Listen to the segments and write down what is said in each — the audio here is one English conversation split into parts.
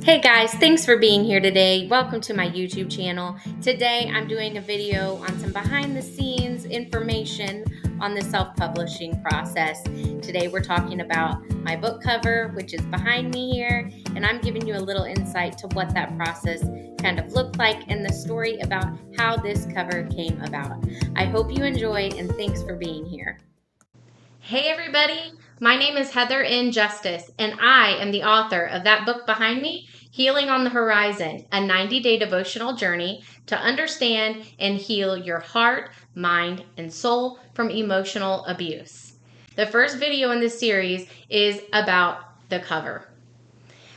Hey guys, thanks for being here today. Welcome to my YouTube channel. Today I'm doing a video on some behind the scenes information on the self-publishing process. Today we're talking about my book cover, which is behind me here, and I'm giving you a little insight to what that process kind of looked like and the story about how this cover came about. I hope you enjoy and thanks for being here. Hey everybody, my name is Heather N. Justice, and I am the author of that book behind me, Healing on the Horizon, a 90-day devotional journey to understand and heal your heart, mind, and soul from emotional abuse. The first video in this series is about the cover.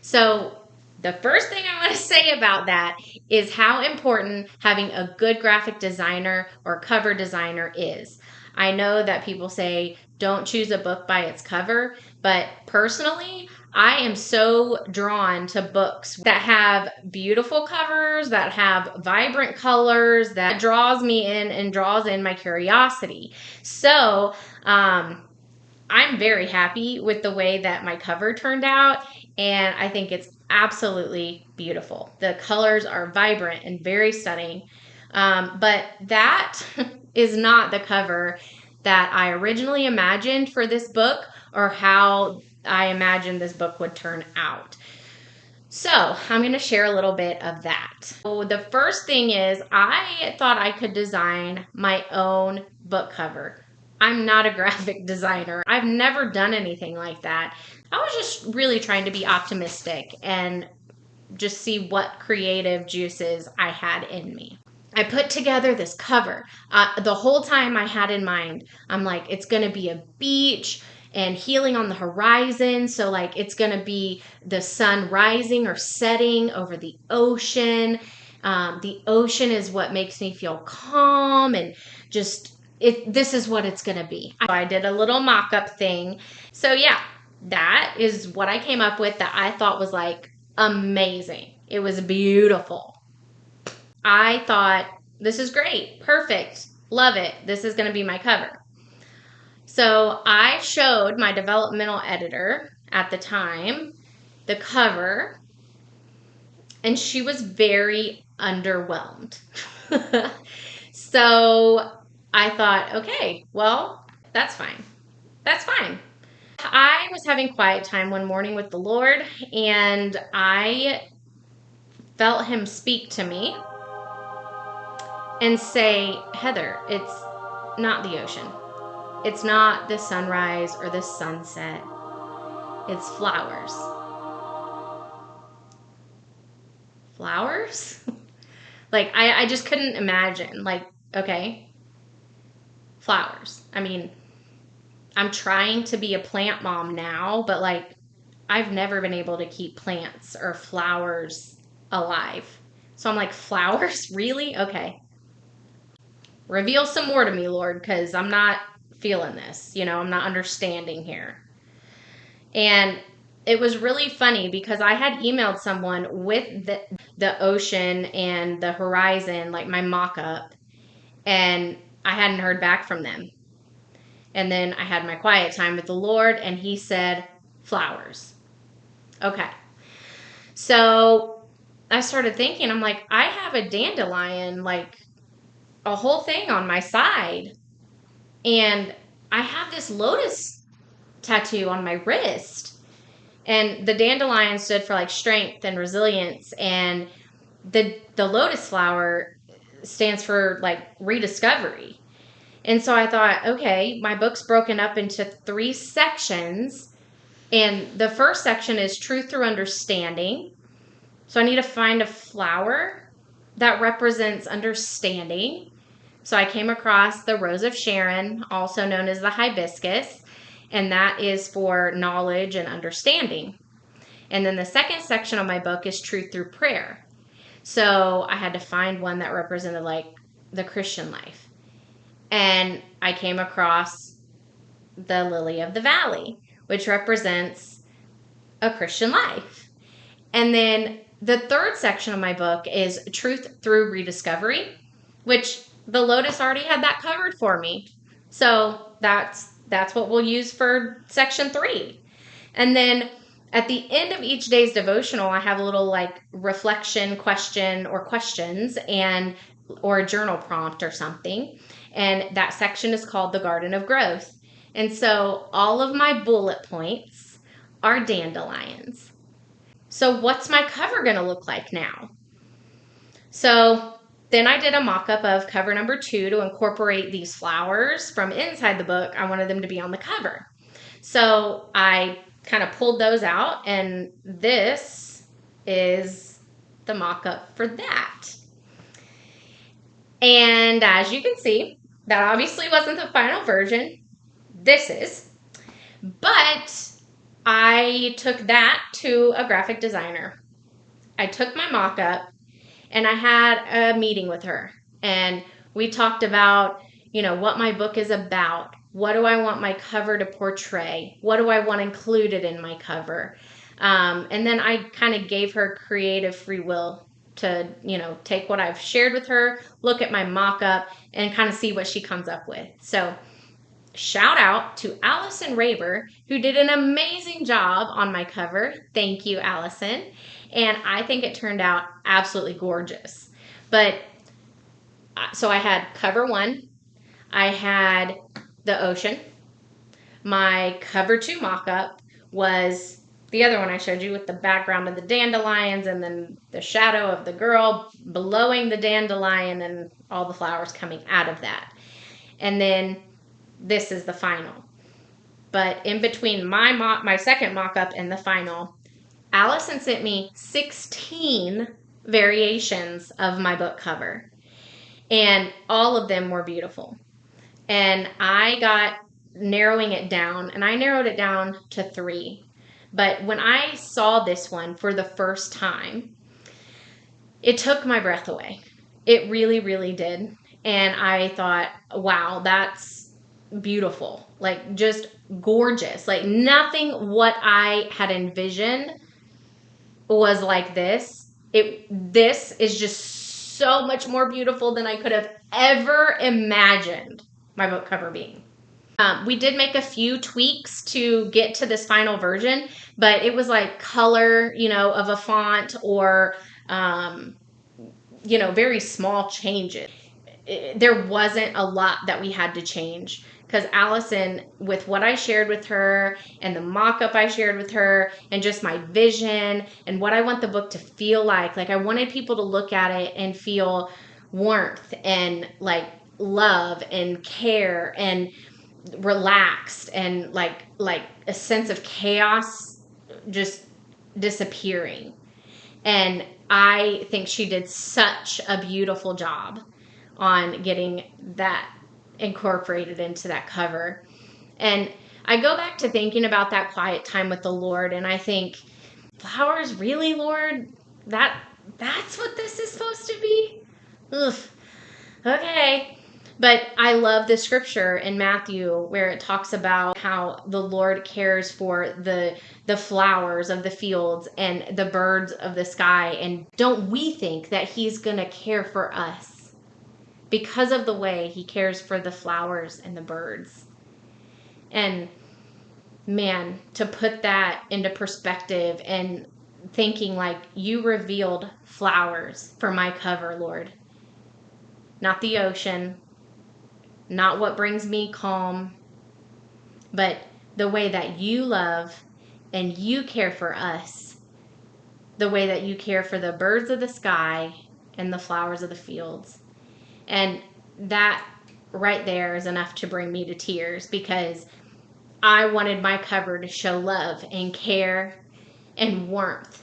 So the first thing I want to say about that is how important having a good graphic designer or cover designer is. I know that people say don't choose a book by its cover, but personally, I am so drawn to books that have beautiful covers, that have vibrant colors, that draws me in and draws in my curiosity. So, I'm very happy with the way that my cover turned out, and I think it's absolutely beautiful. The colors are vibrant and very stunning, but that is not the cover that I originally imagined for this book or how I imagined this book would turn out. So I'm going to share a little bit of that. So the first thing is I thought I could design my own book cover. I'm not a graphic designer. I've never done anything like that. I was just really trying to be optimistic and just see what creative juices I had in me. I put together this cover. The whole time I had in mind, I'm like, it's going to be a beach and healing on the horizon. So, like, it's going to be the sun rising or setting over the ocean. The ocean is what makes me feel calm and just this is what it's going to be. I did a little mock-up thing. So, yeah, that is what I came up with that I thought was like amazing. It was beautiful. I thought, this is great, perfect, love it. This is going to be my cover. So I showed my developmental editor at the time the cover, and she was very underwhelmed. So I thought, okay, well, that's fine. That's fine. I was having quiet time one morning with the Lord, and I felt him speak to me and say, Heather, it's not the ocean. It's not the sunrise or the sunset. It's flowers. Flowers? Like, I just couldn't imagine. Like, okay, flowers. I mean, I'm trying to be a plant mom now, but like, I've never been able to keep plants or flowers alive. So I'm like, flowers? Really? Okay. Reveal some more to me, Lord, because I'm not feeling this. I'm not understanding here. And it was really funny because I had emailed someone with the ocean and the horizon, like my mock-up, and I hadn't heard back from them. And then I had my quiet time with the Lord, and he said, flowers. Okay. So I started thinking, I'm like, I have a dandelion, like a whole thing on my side. And I have this lotus tattoo on my wrist. And the dandelion stood for like strength and resilience. And the lotus flower stands for like rediscovery. And so I thought, okay, my book's broken up into 3 sections. And the first section is truth through understanding. So I need to find a flower that represents understanding. So I came across the Rose of Sharon, also known as the hibiscus, and that is for knowledge and understanding. And then the second section of my book is truth through prayer. So I had to find one that represented like the Christian life. And I came across the lily of the valley, which represents a Christian life. And then the third section of my book is truth through rediscovery, which the lotus already had that covered for me. So that's what we'll use for section 3. And then At the end of each day's devotional, I have a little like reflection question or questions or a journal prompt or something. And that section is called the Garden of Growth. And so all of my bullet points are dandelions. So what's my cover going to look like now? So then I did a mock-up of cover number 2 to incorporate these flowers from inside the book. I wanted them to be on the cover. So I kind of pulled those out, and this is the mock-up for that. And as you can see, that obviously wasn't the final version. This is. But I took that to a graphic designer. I took my mock-up and I had a meeting with her, and we talked about, what my book is about. What do I want my cover to portray? What do I want included in my cover? And then I kind of gave her creative free will to, take what I've shared with her, look at my mock-up, and kind of see what she comes up with. So shout out to Allison Raber, who did an amazing job on my cover. Thank you, Allison. And I think it turned out absolutely gorgeous. But so I had cover 1, I had the ocean. My cover 2 mock-up was the other one I showed you with the background of the dandelions and then the shadow of the girl blowing the dandelion and all the flowers coming out of that. And then this is the final. But in between my second mock-up and the final, Allison sent me 16 variations of my book cover, and all of them were beautiful. And I got narrowing it down, and I narrowed it down to 3. But when I saw this one for the first time, it took my breath away. It really, really did. And I thought, wow, that's beautiful. Like, just gorgeous. Like, nothing what I had envisioned was like this. This is just so much more beautiful than I could have ever imagined my book cover being. We did make a few tweaks to get to this final version, but it was like color, of a font or, very small changes. There wasn't a lot that we had to change because Allison, with what I shared with her and the mock-up I shared with her and just my vision and what I want the book to feel like I wanted people to look at it and feel warmth and like love and care and relaxed and like a sense of chaos just disappearing. And I think she did such a beautiful job on getting that incorporated into that cover. And I go back to thinking about that quiet time with the Lord, and I think, flowers, really, Lord? That's what this is supposed to be? Ugh. Okay. But I love the scripture in Matthew where it talks about how the Lord cares for the flowers of the fields and the birds of the sky. And don't we think that he's going to care for us because of the way he cares for the flowers and the birds? And man, to put that into perspective and thinking like, you revealed flowers for my cover, Lord. Not the ocean, not what brings me calm, but the way that you love and you care for us, the way that you care for the birds of the sky and the flowers of the fields. And that right there is enough to bring me to tears, because I wanted my cover to show love and care and warmth,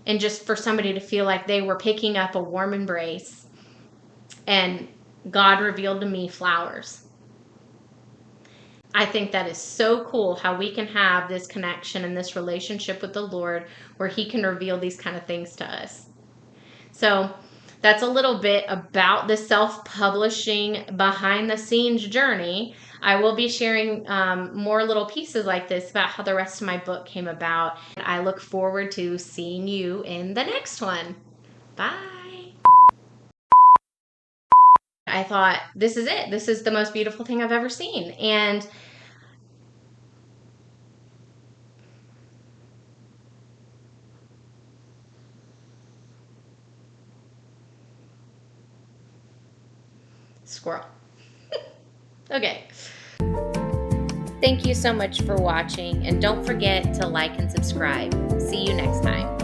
and just for somebody to feel like they were picking up a warm embrace. And God revealed to me flowers. I think that is so cool how we can have this connection and this relationship with the Lord where he can reveal these kind of things to us. So that's a little bit about the self-publishing behind the scenes journey. I will be sharing more little pieces like this about how the rest of my book came about. I look forward to seeing you in the next one. Bye. I thought, this is it. This is the most beautiful thing I've ever seen. And Squirrel. Okay. Thank you so much for watching, and don't forget to like and subscribe. See you next time.